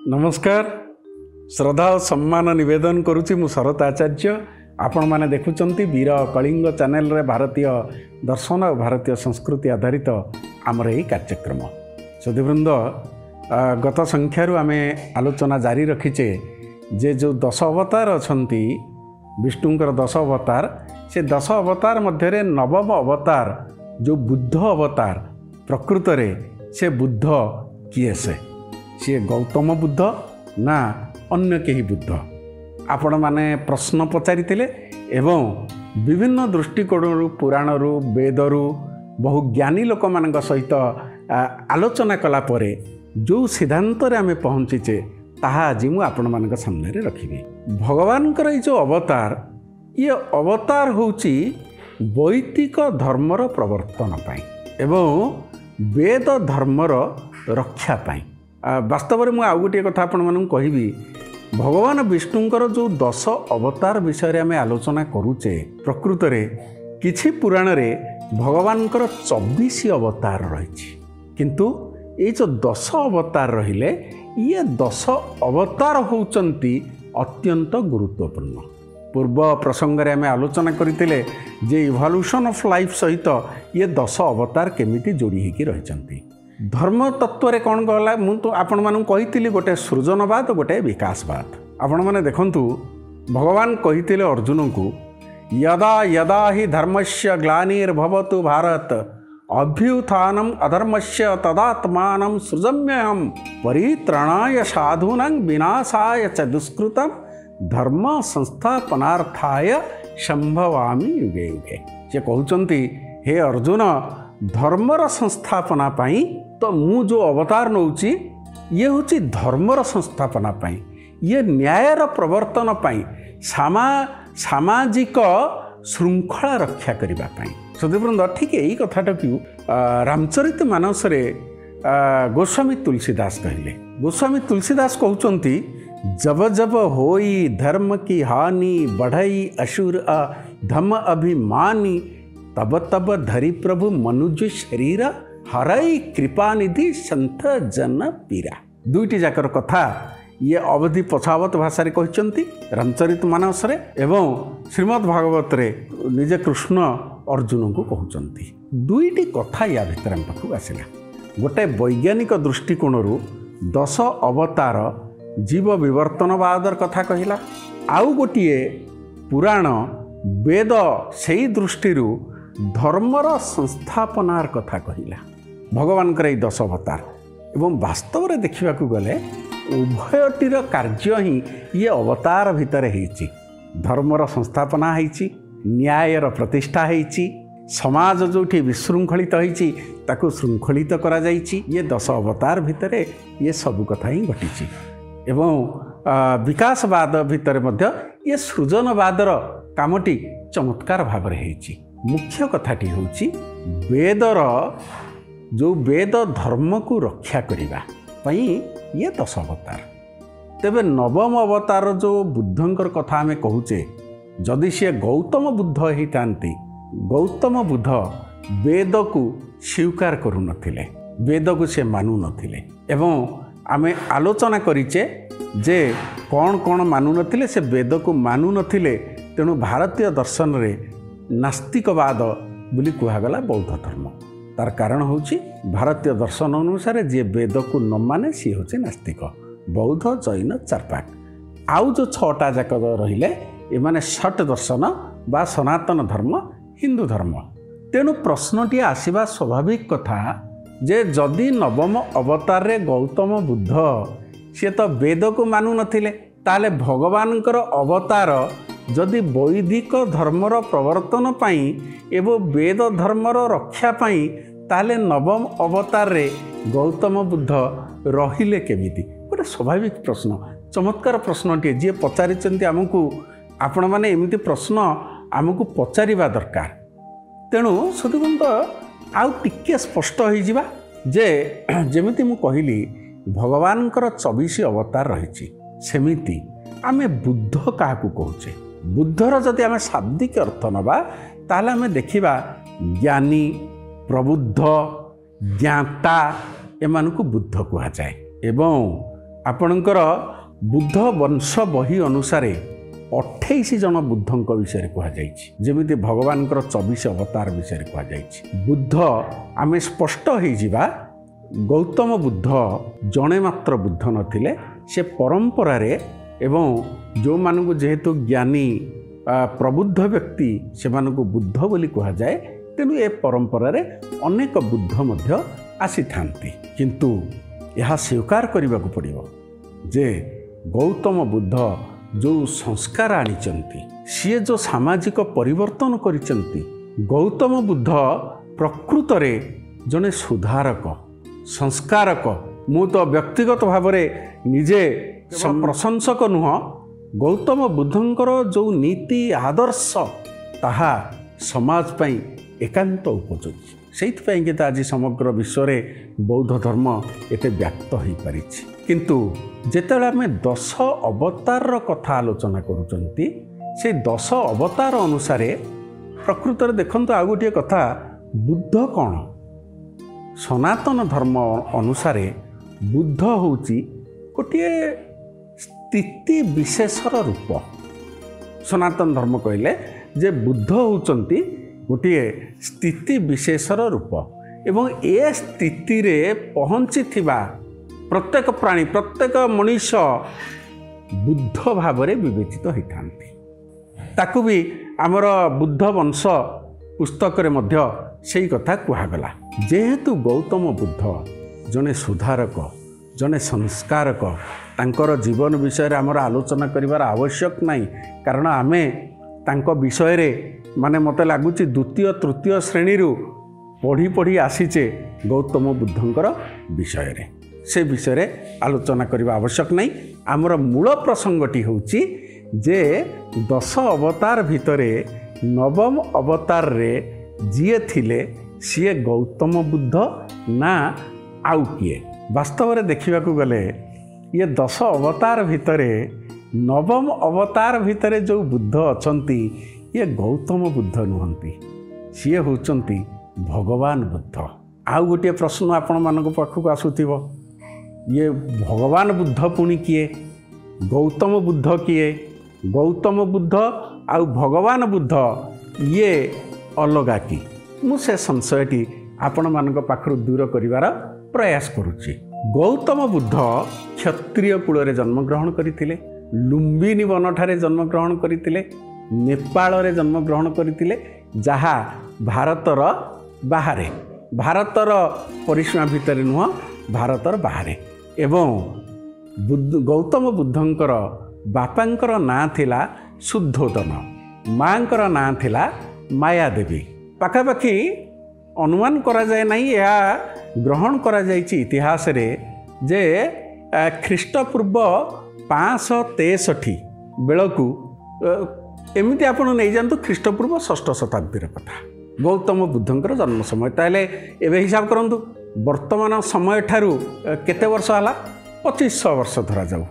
नमस्कार श्रद्धा और सम्मान निवेदन करुच्ची मु शरत आचार्य आपण मैंने देखुंत वीर कलिंग चैनल रे भारतीय दर्शन और भारतीय संस्कृति आधारित आमर यही कार्यक्रम सदीवृंद गत संख्यारू आम आलोचना जारी रखीचे जे जो 10 अवतार अच्छी विष्णुंकर 10 अवतार से 10 अवतार मध्य नवम अवतार जो बुद्ध अवतार प्रकृत रे से बुद्ध किए से गौतम बुद्ध ना अन्य केही बुद्ध आपण माने प्रश्न पचारिथिले एवं विभिन्न दृष्टिकोणरू पुराणरू वेदरू बहु ज्ञानी लोक मान सहित आलोचना कला परे जो सिद्धांत रे आमे पहुँचीचे ताहा आज मु आपण मान सामने रखिबी। भगवानकर जो अवतार ये अवतार होची वैदिक धर्मर प्रवर्तन पाई एवं वेद धर्मर रक्षा पाई। वास्तव में मुझे आउ गोटे कथा आपण मानक कहबी भगवान विष्णुंकर जो 10 अवतार विषय आम आलोचना करुचे प्रकृत रे किछि पुराण रे भगवानकर 24 अवतार रही किंतु ये जो 10 अवतार रहिले ये 10 अवतार होचंती अत्यंत गुरुत्वपूर्ण। पूर्व प्रसंग रे आम आलोचना करथिले जे इवोल्यूशन ऑफ लाइफ सहित ये 10 अवतार केमिति जोड़ी होकी रहिचंती। धर्म तत्व रे कौन कहला मु तो आपण मानू कही गोटे सृजनवाद गोटे विकासवाद। आपण माने देखंतु भगवान कही अर्जुन को यदा यदा हि धर्मस्य ग्लानिर्भवतु भारत अभ्युत्थानम अधर्मस्य तदात्मानं सृजम्यहम् परित्राणाय साधूनां विनाशाय च दुष्कृतं धर्म संस्थापनार्थाय संभवामि युगे युगे। से कहउचंती हे अर्जुन धर्मर संस्थापना पाई तो मु जो अवतार नौची ये होची धर्मर संस्थापना पाई ये न्यायर प्रवर्तन पाई सामाजिक श्रृंखला रक्षा करिबा पाई। सदीवृंद ठीक यही कथाटा क्यों रामचरित मानस रे गोस्वामी तुलसीदास कहले। गोस्वामी तुलसीदास कहउचंती जब जब होई धर्म की हानि बढ़ई असुर धम अभिमानी तब तब धरी प्रभु मनुज शरीर हरई कृपानिधि संत जन पीरा। दुईटी जाकर कथा ये अवधि पछावत भाषा रे कहचंती रामचरित मानस रे एवं श्रीमद् भागवत रे निजे कृष्ण अर्जुन को कहचंती। दुईटी कथा या भितर हम पाखु आसिला। गोटे वैज्ञानिक दृष्टिकोणरू 10 अवतार जीव विवर्तनवादर कथा कहिला आउ गोटिए पुराण वेद सेई दृष्टिरू धर्मर संस्थापनार कथा कहिला। भगवान कर 10 अवतार एवं वास्तव में देखा गले उभयटीर कार्य ही ये अवतार भितर होइछि। धर्मर संस्थापना होइछि न्यायर प्रतिष्ठा होइछि समाज जोठी विशृंखलित होइछि ताकू श्रृंखलित करा जाइछि। ये 10 अवतार भितर ये सब कथा ही घटिछि एवं विकासवाद भितर मध्य ये सृजनवादर कामटी चमत्कार भाव में होइछि। मुख्य कथाटी होची वेदर जो वेद धर्म को रक्षा करिबा पई ये 10 अवतार। तेबे नवम अवतार जो बुद्धंकर कथा आमे कहूचे जदि से गौतम बुद्ध ही तांती गौतम बुद्ध वेद को स्वीकार करू नथिले वेद को से मानु नथिले एवं आमे आलोचना करिचे जे कौन कौन मानु नथिले से वेद को मानु नथिले तेणु भारतीय दर्शन रे नास्तिकवाद बोली कहगला बौद्ध धर्म। तार कारण होची भारतीय दर्शन अनुसार जे वेद को न माने सी होची नास्तिक बौद्ध जैन चारपाक आउ जो 6टा जाक रहिले ए माने षट दर्शन बा सनातन धर्म हिंदू धर्म। तेणु प्रश्नटी आसीबा स्वाभाविक कथा जे जदि नवम अवतार रे गौतम बुद्ध सी तो वेद को मानु नथिले ताले भगवानकर अवतार जदि वैदिक धर्मर प्रवर्तन पाई एवं वेद धर्मर रक्षा पाई ताले नवम अवतार रे गौतम बुद्ध रहिले केमिति गोटे स्वाभाविक प्रश्न चमत्कार प्रश्नटे जी पचारिचंती आमको आपण माने एमिति प्रश्न आमको पचारिबा दरकार। तेणु सदुबंत आउ टिके स्पष्ट हो जिबा जे जेमिति मु कहिली भगवानकर 24 अवतार रहिछि सेमिति आमे बुद्ध काहाकू कहूचे। बुद्धर जदि आम शाब्दिक अर्थ नवा ताले आम देखा ज्ञानी प्रबुद्ध ज्ञाता एमानकु बुद्ध कहुए एवं ଆପଣଙ୍କର ବୁଦ୍ଧ ବଂଶ ବହି ଅନୁସାରେ 28 ଜଣ ବୁଦ୍ଧଙ୍କ ବିଷୟରେ କୁହାଯାଇଛି, ଯେମିତି ଭଗବାନଙ୍କର 24 ଅବତାର ବିଷୟରେ କୁହାଯାଇଛି। ବୁଦ୍ଧ ଆମେ ସ୍ପଷ୍ଟ ହେଇଯିବା, ଗୌତମ ବୁଦ୍ଧ ଜଣେ ମାତ୍ର ବୁଦ୍ଧ ନଥିଲେ, ସେ ପରମ୍ପରାରେ ଏବଂ ଯେଉଁମାନଙ୍କୁ ଯେହେତୁ ଜ୍ଞାନୀ ପ୍ରବୁଦ୍ଧ ବ୍ୟକ୍ତି ସେମାନଙ୍କୁ ବୁଦ୍ଧ ବୋଲି କୁହାଯାଏ, ତେଣୁ ଏ ପରମ୍ପରାରେ ଅନେକ ବୁଦ୍ଧ ମଧ୍ୟ ଆସିଥାନ୍ତି। କିନ୍ତୁ ଏହା ସ୍ୱୀକାର କରିବାକୁ ପଡ଼ିବ ଯେ ଗୌତମ ବୁଦ୍ଧ ଯେଉଁ ସଂସ୍କାର ଆଣିଛନ୍ତି, ସିଏ ଯେଉଁ ସାମାଜିକ ପରିବର୍ତ୍ତନ କରିଛନ୍ତି, ଗୌତମ ବୁଦ୍ଧ ପ୍ରକୃତରେ ଜଣେ ସୁଧାରକ, ସଂସ୍କାରକ। ମୁଁ ତ ବ୍ୟକ୍ତିଗତ ଭାବରେ ନିଜେ ପ୍ରଶଂସକ ନୁହଁ, ଗୌତମ ବୁଦ୍ଧଙ୍କର ଯେଉଁ ନୀତି ଆଦର୍ଶ ତାହା ସମାଜ ପାଇଁ ଏକାନ୍ତ ଉପଯୋଗୀ। ସେଇଥିପାଇଁ କି ତ ଆଜି ସମଗ୍ର ବିଶ୍ୱରେ ବୌଦ୍ଧ ଧର୍ମ ଏତେ ବ୍ୟାପ୍ତ ହୋଇପାରିଛି। କିନ୍ତୁ ଯେତେବେଳେ ଆମେ 10 ଅବତାରର କଥା ଆଲୋଚନା କରୁଛନ୍ତି, ସେ 10 ଅବତାର ଅନୁସାରେ ପ୍ରକୃତରେ ଦେଖନ୍ତୁ ଆଉ ଗୋଟିଏ କଥା, ବୁଦ୍ଧ କ'ଣ? ସନାତନ ଧର୍ମ ଅନୁସାରେ ବୁଦ୍ଧ ହେଉଛି ଗୋଟିଏ ସ୍ଥିତି ବିଶେଷର ରୂପ। ସନାତନ ଧର୍ମ କହିଲେ ଯେ ବୁଦ୍ଧ ହେଉଛନ୍ତି ଗୋଟିଏ ସ୍ଥିତି ବିଶେଷର ରୂପ ଏବଂ ଏ ସ୍ଥିତିରେ ପହଞ୍ଚିଥିବା ପ୍ରତ୍ୟେକ ପ୍ରାଣୀ, ପ୍ରତ୍ୟେକ ମଣିଷ ବୁଦ୍ଧ ଭାବରେ ବିବେଚିତ ହୋଇଥାନ୍ତି। ତାକୁ ବି ଆମର ବୁଦ୍ଧ ବଂଶ ପୁସ୍ତକରେ ମଧ୍ୟ ସେଇ କଥା କୁହାଗଲା। ଯେହେତୁ ଗୌତମ ବୁଦ୍ଧ ଜଣେ ସୁଧାରକ, ଜଣେ ସଂସ୍କାରକ, ତାଙ୍କର ଜୀବନ ବିଷୟରେ ଆମର ଆଲୋଚନା କରିବାର ଆବଶ୍ୟକ ନାହିଁ, କାରଣ ଆମେ ତାଙ୍କ ବିଷୟରେ ମୋତେ ଲାଗୁଛି ଦ୍ୱିତୀୟ ତୃତୀୟ ଶ୍ରେଣୀରୁ ପଢ଼ି ଆସିଛେ ଗୌତମ ବୁଦ୍ଧଙ୍କର ବିଷୟରେ। ସେ ବିଷୟରେ ଆଲୋଚନା କରିବା ଆବଶ୍ୟକ ନାହିଁ। ଆମର ମୂଳ ପ୍ରସଙ୍ଗଟି ହେଉଛି ଯେ 10 ଅବତାର ଭିତରେ ନବମ ଅବତାରରେ ଯିଏ ଥିଲେ ସିଏ ଗୌତମ ବୁଦ୍ଧ ନା ଆଉ କିଏ? ବାସ୍ତବରେ ଦେଖିବାକୁ ଗଲେ ଇଏ 10 ଅବତାର ଭିତରେ ନବମ ଅବତାର ଭିତରେ ଯେଉଁ ବୁଦ୍ଧ ଅଛନ୍ତି, ଇଏ ଗୌତମ ବୁଦ୍ଧ ନୁହନ୍ତି, ସିଏ ହେଉଛନ୍ତି ଭଗବାନ ବୁଦ୍ଧ। ଆଉ ଗୋଟିଏ ପ୍ରଶ୍ନ ଆପଣମାନଙ୍କ ପାଖକୁ ଆସୁଥିବ, ଇଏ ଭଗବାନ ବୁଦ୍ଧ ପୁଣି କିଏ? ଗୌତମ ବୁଦ୍ଧ କିଏ? ଗୌତମ ବୁଦ୍ଧ ଆଉ ଭଗବାନ ବୁଦ୍ଧ ଇଏ ଅଲଗା କି? ମୁଁ ସେ ସଂଶୟଟି ଆପଣମାନଙ୍କ ପାଖରୁ ଦୂର କରିବାର ପ୍ରୟାସ କରୁଛି। ଗୌତମ ବୁଦ୍ଧ କ୍ଷତ୍ରିୟ କୂଳରେ ଜନ୍ମଗ୍ରହଣ କରିଥିଲେ, ଲୁମ୍ବିନୀ ବନଠାରେ ଜନ୍ମଗ୍ରହଣ କରିଥିଲେ, ନେପାଳରେ ଜନ୍ମଗ୍ରହଣ କରିଥିଲେ, ଯାହା ଭାରତର ବାହାରେ, ଭାରତର ପରିସୀମା ଭିତରେ ନୁହଁ, ଭାରତର ବାହାରେ। ଏବଂ ଗୌତମ ବୁଦ୍ଧଙ୍କର ବାପାଙ୍କର ନାଁ ଥିଲା ଶୁଦ୍ଧୋଦନ, ମାଙ୍କର ନାଁ ଥିଲା ମାୟାଦେବୀ। ପାଖାପାଖି ଅନୁମାନ କରାଯାଏ ନାହିଁ, ଏହା ଗ୍ରହଣ କରାଯାଇଛି ଇତିହାସରେ ଯେ ଖ୍ରୀଷ୍ଟପୂର୍ବ 563 ବେଳକୁ, ଏମିତି ଆପଣ ନେଇଯାଆନ୍ତୁ ଖ୍ରୀଷ୍ଟପୂର୍ବ 6ଠ ଶତାବ୍ଦୀର କଥା, ଗୌତମ ବୁଦ୍ଧଙ୍କର ଜନ୍ମ ସମୟ। ତାହେଲେ ଏବେ ହିସାବ କରନ୍ତୁ, ବର୍ତ୍ତମାନ ସମୟଠାରୁ କେତେ ବର୍ଷ ହେଲା? 2500 ବର୍ଷ ଧରାଯାଉ।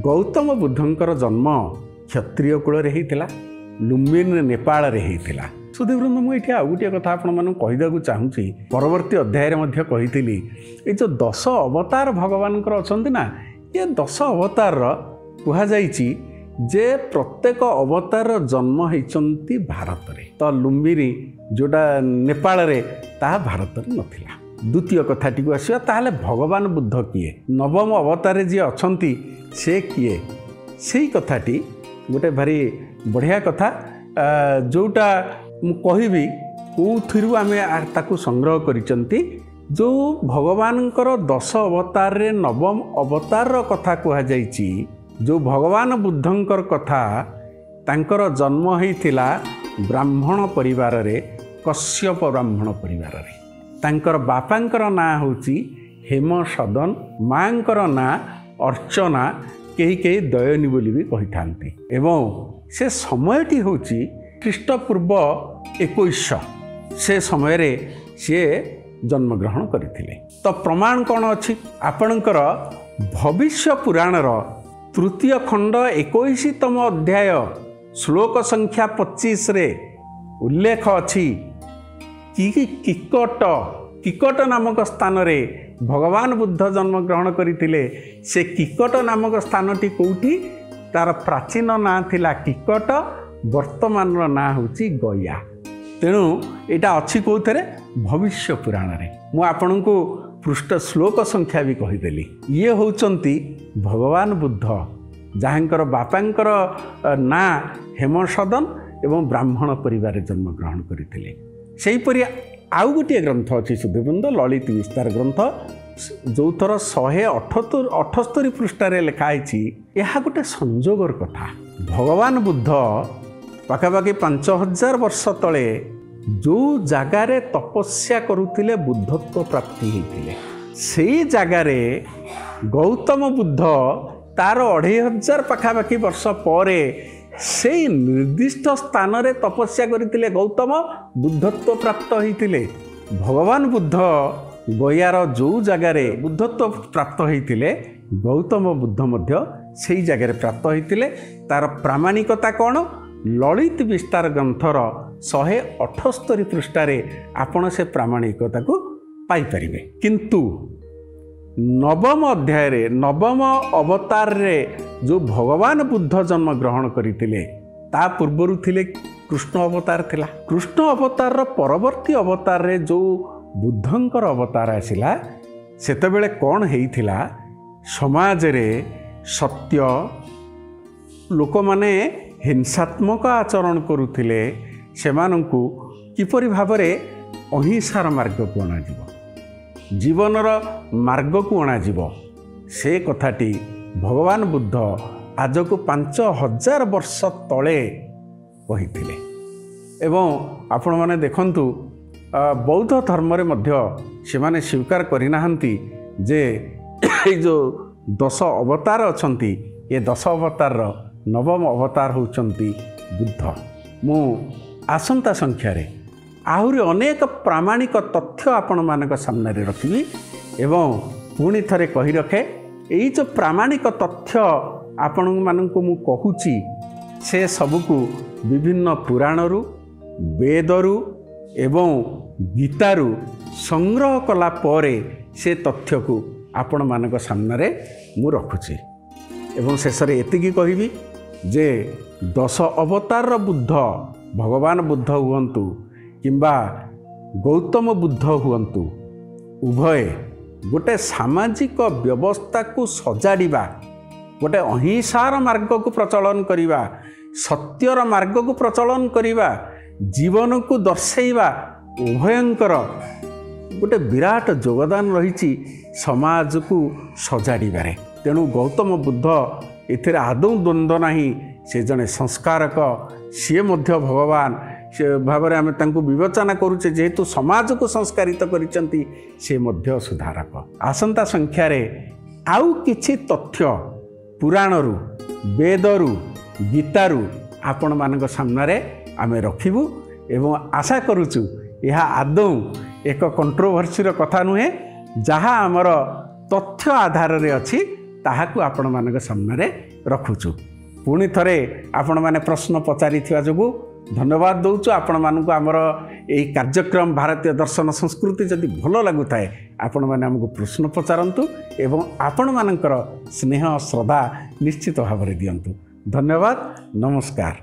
ଗୌତମ ବୁଦ୍ଧଙ୍କର ଜନ୍ମ କ୍ଷତ୍ରିୟ କୂଳରେ ହେଇଥିଲା, ଲୁମ୍ବିନୀ ନେପାଳରେ ହେଇଥିଲା। ସୁଧୀବୃନ୍ଦ, ମୁଁ ଏଠି ଆଉ ଗୋଟିଏ କଥା ଆପଣମାନଙ୍କୁ କହିବାକୁ ଚାହୁଁଛି, ପରବର୍ତ୍ତୀ ଅଧ୍ୟାୟରେ ମଧ୍ୟ କହିଥିଲି, ଏ ଯେଉଁ 10 ଅବତାର ଭଗବାନଙ୍କର ଅଛନ୍ତି ନା, ଏ 10 ଅବତାରର କୁହାଯାଇଛି ଯେ ପ୍ରତ୍ୟେକ ଅବତାରର ଜନ୍ମ ହେଇଛନ୍ତି ଭାରତରେ। ତ ଲୁମ୍ବିନୀ ଯେଉଁଟା ନେପାଳରେ, ତାହା ଭାରତରେ ନଥିଲା। ଦ୍ୱିତୀୟ କଥାଟିକୁ ଆସିବା, ତାହେଲେ ଭଗବାନ ବୁଦ୍ଧ କିଏ? ନବମ ଅବତାରରେ ଯିଏ ଅଛନ୍ତି ସେ କିଏ? ସେଇ କଥାଟି ଗୋଟେ ଭାରି ବଢ଼ିଆ କଥା, ଯେଉଁଟା ମୁଁ କହିବି କେଉଁଥିରୁ ଆମେ ତାକୁ ସଂଗ୍ରହ କରିଛନ୍ତି। ଯେଉଁ ଭଗବାନଙ୍କର 10 ଅବତାରରେ ନବମ ଅବତାରର କଥା କୁହାଯାଇଛି, ଯେଉଁ ଭଗବାନ ବୁଦ୍ଧଙ୍କର କଥା, ତାଙ୍କର ଜନ୍ମ ହେଇଥିଲା ବ୍ରାହ୍ମଣ ପରିବାରରେ, କଶ୍ୟପ ବ୍ରାହ୍ମଣ ପରିବାରରେ। ତାଙ୍କର ବାପାଙ୍କର ନାଁ ହେଉଛି ହେମସଦନ, ମାଙ୍କର ନାଁ ଅର୍ଚ୍ଚନା, କେହି କେହି ଦୟନୀ ବୋଲି ବି କହିଥାନ୍ତି। ଏବଂ ସେ ସମୟଟି ହେଉଛି ଖ୍ରୀଷ୍ଟପୂର୍ବ 2100। ସେ ସମୟରେ ସିଏ ଜନ୍ମଗ୍ରହଣ କରିଥିଲେ। ତ ପ୍ରମାଣ କ'ଣ ଅଛି? ଆପଣଙ୍କର ଭବିଷ୍ୟ ପୁରାଣର 3ୟ ଖଣ୍ଡ 21ତମ ଅଧ୍ୟାୟ ଶ୍ଲୋକ ସଂଖ୍ୟା 25ରେ ଉଲ୍ଲେଖ ଅଛି କି କିକଟ ନାମକ ସ୍ଥାନରେ भगवान बुद्ध जन्मग्रहण करते से किकट नामक स्थानटी कौटी तार प्राचीन ना थिला किकट वर्तमान ना होची गया। तेणु यहाँ अच्छी कौथे भविष्य पुराण रे मु आपण को पृष्ठ श्लोक संख्या भी कहीदेली। ये होचंती भगवान बुद्ध जहाँकर बापांकर ना हेमसदन एवं ब्राह्मण परिवार जन्मग्रहण करते। सेहीपरि आउ गोटे ग्रंथ अच्छी सुधीवृंद ललित विस्तार ग्रंथ जो थर 178 पृष्ठारे लिखाई। यह गोटे संजोगर कथा। भगवान बुद्ध पाखापाखि 5000 वर्ष तले जो जगार तपस्या करुले बुद्धत्व प्राप्ति होते से जगार गौतम बुद्ध तार 2500 पाखापाखि वर्ष पर से निर्दिष्ट स्थान रे तपस्या करते गौतम बुद्धत्व प्राप्त होते। भगवान बुद्ध गयार जो जगार बुद्धत्व प्राप्त होते गौतम बुद्ध मध्य से जगार प्राप्त होते। तार प्रामाणिकता कौन ललित विस्तार ग्रंथर 178 पृष्ठारे आपण से प्रामाणिकता को पाइपर। किंतु नवम अध्याय रे नवम अवतार रे जो भगवान बुद्ध जन्म ग्रहण करते ता पूर्वर थिले कृष्ण अवतार थिला। कृष्ण अवतार रो परवर्ती अवतार रे जो बुद्धंकर अवतार आसिला सेतेबेले कौन हेइथिला समाज रे सत्य लोक माने हिंसात्मक आचरण करुथिले सेमानंकु किपरि भाबरे अहिंसार मार्ग को अणाजिव जीवनर मार्ग को अणाजिव से कथाटी भगवान बुद्ध आज को 5000 वर्ष तले कहिथिले। एवं आपण माने देखंतु बौद्ध धर्म रे मध्य से माने स्वीकार करिनाहंती जे जो 10 अवतार अछंती ये 10 अवतार नवम अवतार होचंती बुद्ध। मु आसंता संख्या रे आहुरी अनेक प्रामाणिक तथ्य आपण मानक सामने रे रखिबी एवं पुणी थरे कहि रखे एई जो प्रामाणिक तथ्य आपण मानक मु कहूची से सबको विभिन्न पुराणरू वेदरू एवं गीतारू संग्रह कला परे से तथ्य को आपण मानक सामने मु रखुची। एवं शेष रे एतिकी कहिबी जे 10 अवतार बुद्ध भगवान बुद्ध हुअन्तु किंबा गौतम बुद्ध हुअन्तु उभय गोटे सामाजिक व्यवस्था को सजाड़िबा गोटे अहिंसार मार्ग को प्रचलन करिबा सत्यर मार्ग को प्रचलन करिबा जीवन को दर्शाइबा उभयंकर गोटे विराट योगदान रही समाज को सजाड़िबारे। तेणु गौतम बुद्ध एथिरे आदौ द्वंद्व नहीं से जड़े संस्कारक सी मध्य भगवान से भाव में आम विवेचना करुचे जेहेतु समाज को संस्कारित करिसेंती से मध्य सुधारक। आसंता संख्यार आउ किछि तथ्य पुराणरू वेदरू गीतारू आपण मानक सामने आमे रखिबू एवं आशा करुचु यह आदौ एक कंट्रोवर्सीर कथा नुहे जहाँ आमर तथ्य आधार रे अछि ताहाकु आपण मानक सामने रखुचु। पुणी थरे आपण माने प्रश्न पचारि थिवा जोगु धन्यवाद दौचु। आपण मानकु आमर एई कार्यक्रम भारतीय दर्शन संस्कृति जदि भल लागुथाए आपण माने हमकु प्रश्न पचारंतु एवं आपण मानकर स्नेह श्रद्धा निश्चित भाव में दियंतु। धन्यवाद, नमस्कार।